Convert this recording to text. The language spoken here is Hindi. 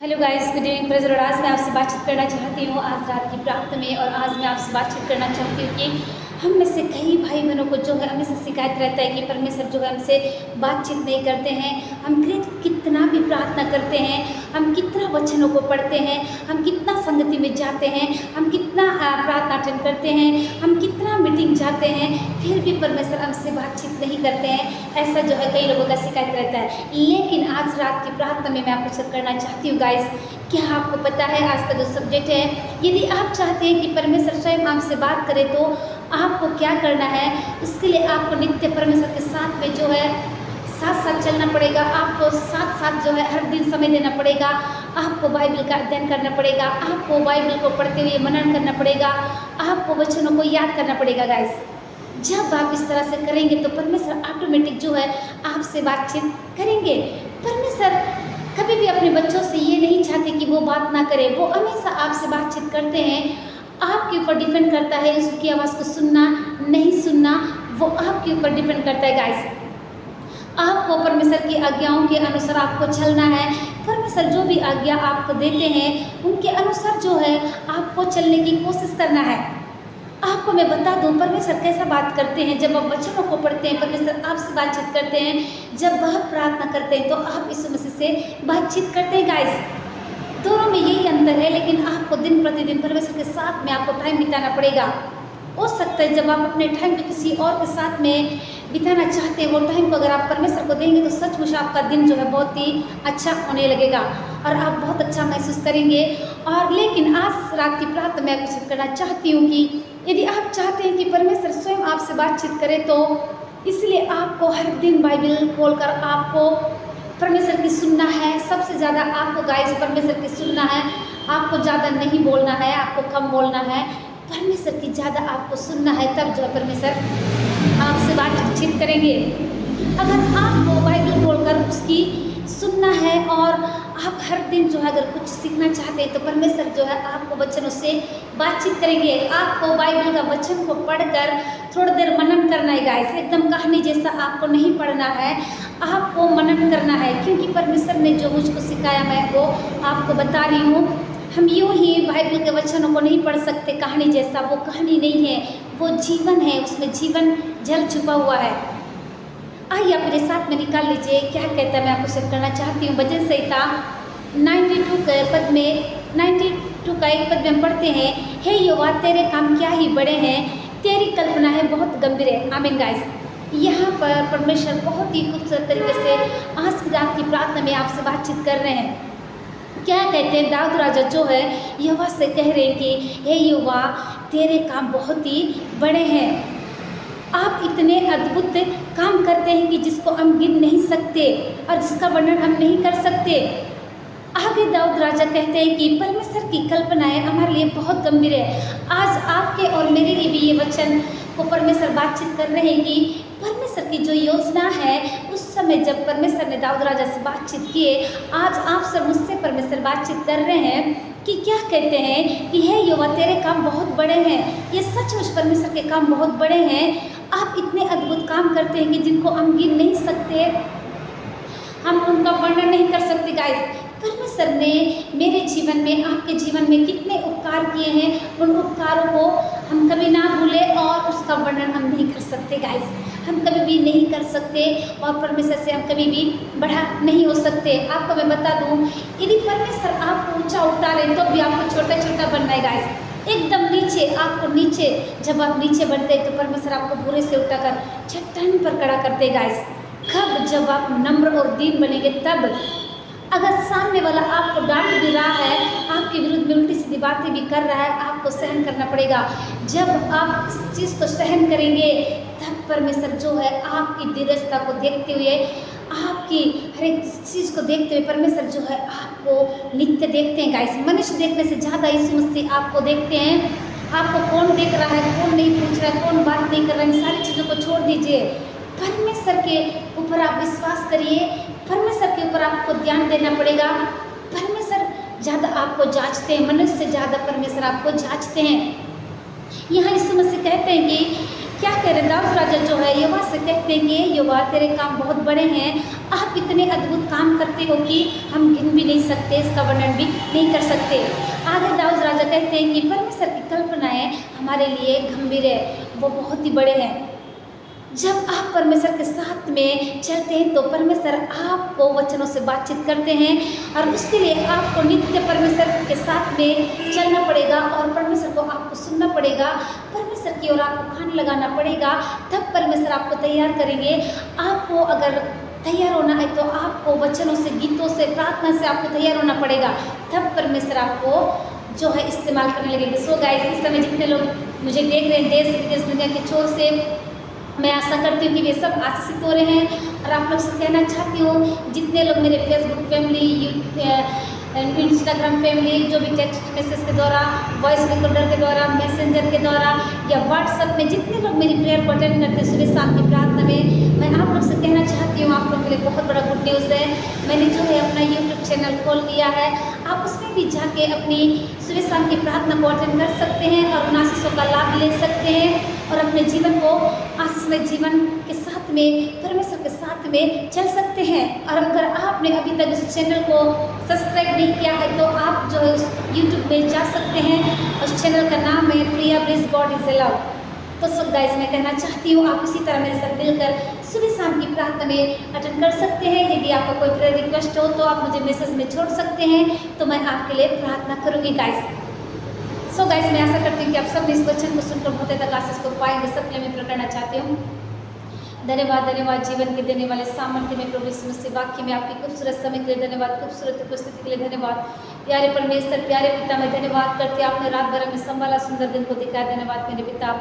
Hello guys, good evening praise. और आज मैं आपसे बातचीत करना चाहती हूँ आज रात की प्रार्थना में। और आज मैं आपसे बातचीत करना चाहती हूँ कि हम में से कई भाई बहनों को जो है हमेशा शिकायत रहता है कि परमेश्वर जो है हमसे बातचीत नहीं करते हैं। हम कितना भी प्रार्थना करते हैं, हम कितना वचनों को पढ़ते हैं, हम कितना संगति में जाते हैं, हम कितना प्रार्थना अटेंड करते हैं, हम कितना मीटिंग जाते हैं, फिर भी परमेश्वर हमसे बातचीत नहीं करते हैं। ऐसा जो है कई लोगों का शिकायत रहता है। लेकिन आज रात की प्रार्थना में मैं आपको सब करना चाहती हूँ गाइस। क्या आपको पता है आज का जो सब्जेक्ट है, यदि आप चाहते हैं कि परमेश्वर स्वयं आपसे बात करे तो आपको क्या करना है। इसके लिए आपको नित्य परमेश्वर के साथ में जो है साथ साथ चलना पड़ेगा। आपको साथ साथ जो है हर दिन समय देना पड़ेगा। आपको बाइबल का अध्ययन करना पड़ेगा। आपको बाइबल को पढ़ते हुए मनन करना पड़ेगा। आपको वचनों को याद करना पड़ेगा गाइस। जब आप इस तरह से करेंगे तो परमेश्वर ऑटोमेटिक जो है आपसे बातचीत करेंगे। परमेश्वर कभी भी अपने बच्चों से ये नहीं चाहते कि वो बात ना करें। वो हमेशा आपसे बातचीत करते हैं। आपके ऊपर डिपेंड करता है उसकी आवाज़ को सुनना नहीं सुनना, वो आपके ऊपर डिपेंड करता है गाइस। आपको परमेश्वर की आज्ञाओं के अनुसार आपको चलना है। परमेश्वर जो भी आज्ञा आपको देते हैं उनके अनुसार जो है आपको चलने की कोशिश करना है। आपको मैं बता दूं परमेश्वर कैसा बात करते हैं। जब आप वचनों को पढ़ते हैं, परमेश्वर आपसे बातचीत करते हैं। जब वह प्रार्थना करते हैं तो आप यीशु मसीह से बातचीत करते हैं गाइस। दोनों में यही अंतर है, लेकिन आपको दिन प्रतिदिन परमेश्वर के साथ में आपको टाइम बिताना पड़ेगा। हो सकता है जब आप अपने टाइम को किसी और के साथ में बिताना चाहते हैं, वो टाइम को अगर आप परमेश्वर को देंगे तो सचमुच आपका दिन जो है बहुत ही अच्छा होने लगेगा और आप बहुत अच्छा महसूस करेंगे। और लेकिन आज रात की प्रार्थना मैं आपसे करना चाहती हूँ कि यदि आप चाहते हैं कि परमेश्वर स्वयं आपसे बातचीत करे तो इसलिए आपको हर दिन बाइबल खोलकर आपको परमेश्वर की सुनना है। सबसे ज़्यादा आपको गाइस परमेश्वर की सुनना है। आपको ज़्यादा नहीं बोलना है, आपको कम बोलना है। परमेश्वर की ज़्यादा आपको सुनना है, तब जो है परमेश्वर आपसे बातचीत करेंगे। अगर आपको बाइबल खोलकर उसकी सुनना है और आप हर दिन जो है अगर कुछ सीखना चाहते हैं तो परमेश्वर जो है आपको वचनों से बातचीत करेंगे। आपको बाइबल का वचन को पढ़कर थोड़ी देर मनन करना है गाइस। एकदम कहानी जैसा आपको नहीं पढ़ना है, आपको मनन करना है, क्योंकि परमेश्वर ने जो मुझको सिखाया मैं वो आपको बता रही हूँ। हम यूँ ही बाइबल के वचनों को नहीं पढ़ सकते कहानी जैसा। वो कहानी नहीं है, वो जीवन है, उसमें जीवन जल छुपा हुआ है। आइए आप मेरे साथ में निकाल लीजिए क्या कहता है, मैं आपको शेयर करना चाहती हूँ। भजन संहिता 92 के पद में 92 का एक पद में हम पढ़ते हैं, हे यहोवा तेरे काम क्या ही बड़े हैं, तेरी कल्पना है बहुत गंभीर है। आमीन गाइस। यहाँ पर परमेश्वर बहुत ही खूबसूरत तरीके से आज की रात की प्रार्थना में आपसे बातचीत कर रहे हैं। क्या कहते हैं, दाऊद राजा जो है यहोवा से कह रहे हैं कि हे यहोवा तेरे काम बहुत ही बड़े हैं। आप इतने अद्भुत काम करते हैं कि जिसको हम गिन नहीं सकते और जिसका वर्णन हम नहीं कर सकते। आगे दाऊद राजा कहते हैं कि परमेश्वर की कल्पनाएं हमारे लिए बहुत गंभीर है। आज आपके और मेरे लिए भी ये वचन को परमेश्वर बातचीत कर रहे हैं कि परमेश्वर की जो योजना है उस समय जब परमेश्वर ने दाऊद राजा से बातचीत किए, आज आपसे मुझसे परमेश्वर बातचीत कर रहे हैं कि क्या कहते हैं कि हे यहोवा तेरे काम बहुत बड़े हैं। ये सचमुच परमेश्वर के काम बहुत बड़े हैं। आप इतने अद्भुत काम करते हैं कि जिनको हम गिन नहीं सकते, हम उनका वर्णन नहीं कर सकते गाइस। परमेश्वर ने मेरे जीवन में, आपके जीवन में कितने उपकार किए हैं, उन उपकारों को हम कभी ना भूलें और उसका वर्णन हम नहीं कर सकते गाइस। हम कभी भी नहीं कर सकते और परमेश्वर से हम कभी भी बड़ा नहीं हो सकते। आपको मैं बता दूं, यदि परमेश्वर आपको ऊंचा उठा रहे तो भी आपको छोटा छोटा बनना है गाइस। एकदम नीचे, आपको नीचे, जब आप नीचे बढ़ते हैं तो परमेश्वर आपको भूरे से उठाकर चट्टान पर खड़ा करते गाइस। कब? जब आप नम्र और दीन बनेंगे तब। अगर सामने वाला आपको डांट भी रहा है, आपके विरुद्ध में उल्टी सीधी बातें भी कर रहा है, आपको सहन करना पड़ेगा। जब आप इस चीज़ को सहन करेंगे तब परमेश्वर जो है आपकी धीरजता को देखते हुए, आपकी हर एक चीज़ को देखते हुए परमेश्वर जो है आपको नित्य देखते हैं गाइस। मनुष्य देखने से ज़्यादा यीशु मसीह आपको देखते हैं। आपको कौन देख रहा है, कौन नहीं पूछ रहा है, कौन बात नहीं कर रहा है, इन सारी चीज़ों को छोड़ दीजिए। परमेश्वर के ऊपर आप विश्वास करिए। परमेश्वर के ऊपर आपको ध्यान देना पड़ेगा। परमेश्वर ज़्यादा आपको जांचते हैं, मनुष्य से ज़्यादा परमेश्वर आपको जांचते हैं। यहाँ यीशु मसीह कहते हैं कि क्या कह रहे, दाऊद राजा जो है यहोवा से कहते हैं कि यहोवा तेरे काम बहुत बड़े हैं। आप इतने अद्भुत काम करते हो कि हम गिन भी नहीं सकते, इसका वर्णन भी नहीं कर सकते। आगे दाऊद राजा कहते हैं कि परमेश्वर की कल्पनाएं हमारे लिए गंभीर है, वो बहुत ही बड़े हैं। जब आप परमेश्वर के साथ में चलते हैं तो परमेश्वर आपको वचनों से बातचीत करते हैं और उसके लिए आपको नित्य परमेश्वर के साथ में चलना पड़ेगा और परमेश्वर को आपको सुनना पड़ेगा, परमेश्वर की ओर आपको कान लगाना पड़ेगा, तब परमेश्वर आपको तैयार करेंगे। आपको अगर तैयार होना है तो आपको वचनों से, गीतों से, प्रार्थना से आपको तैयार होना पड़ेगा, तब परमेश्वर आपको जो है इस्तेमाल करने लगेंगे। सो गाइस, इस समय जितने लोग मुझे देख रहे हैं देश विदेश दुनिया के छोर से, मैं आशा करती हूँ कि वे सब आशीषित हो रहे हैं। और आप लोग से कहना चाहती हूँ, जितने लोग मेरे फेसबुक फैमिली, इंस्टाग्राम फैमिली, जो भी टेक्स्ट मैसेज के द्वारा, वॉइस रिकॉर्डर के द्वारा, मैसेंजर के द्वारा या व्हाट्सएप में जितने लोग मेरी प्रेयर को अटेंड करते हैं सुबह शाम की प्रार्थना में, मैं आप लोग से कहना चाहती हूँ, आप लोगों के लिए बहुत बड़ा गुड न्यूज़ है। मैंने जो है अपना यूट्यूब चैनल खोल दिया है, आप उसमें भी जाके अपनी सुबह शाम की प्रार्थना को अटेंड कर सकते हैं और उन आशीषों का लाभ ले सकते हैं और अपने जीवन को आशीषमय जीवन के साथ में, परमेश्वर के साथ में चल सकते हैं। और अगर आपने अभी तक इस चैनल को सब्सक्राइब नहीं किया है तो आप जो है उस यूट्यूब में जा सकते हैं। उस चैनल का नाम है प्रिया ब्लिस गॉड इज लव। तो सब गाइस, मैं कहना चाहती हूँ आप इसी तरह मेरे साथ मिलकर सुबह शाम की प्रार्थना में अटेंड कर सकते हैं। यदि आपका कोई प्रेयर रिक्वेस्ट हो तो आप मुझे मैसेज में छोड़ सकते हैं, तो मैं आपके लिए प्रार्थना करूँगी गाइस। सो गाइस, मैं आशा करती हूँ कि आप सब इस वचन को सुनकर बहुत तक आशीष को पाएंगे। सबके लिए मैं प्रकट करना चाहती हूँ। धन्यवाद, धन्यवाद जीवन के देने वाले सामर्थ्य में प्रभु यीशु मसीह, वाक्य में आपकी खूबसूरत समय के लिए धन्यवाद, खूबसूरत उपस्थिति के लिए धन्यवाद। प्यारे परमेश्वर, प्यारे पिता, मैं धन्यवाद करती हूँ, आपने रात भर में संभाला, सुंदर दिन को दिखाया। धन्यवाद मेरे पिता।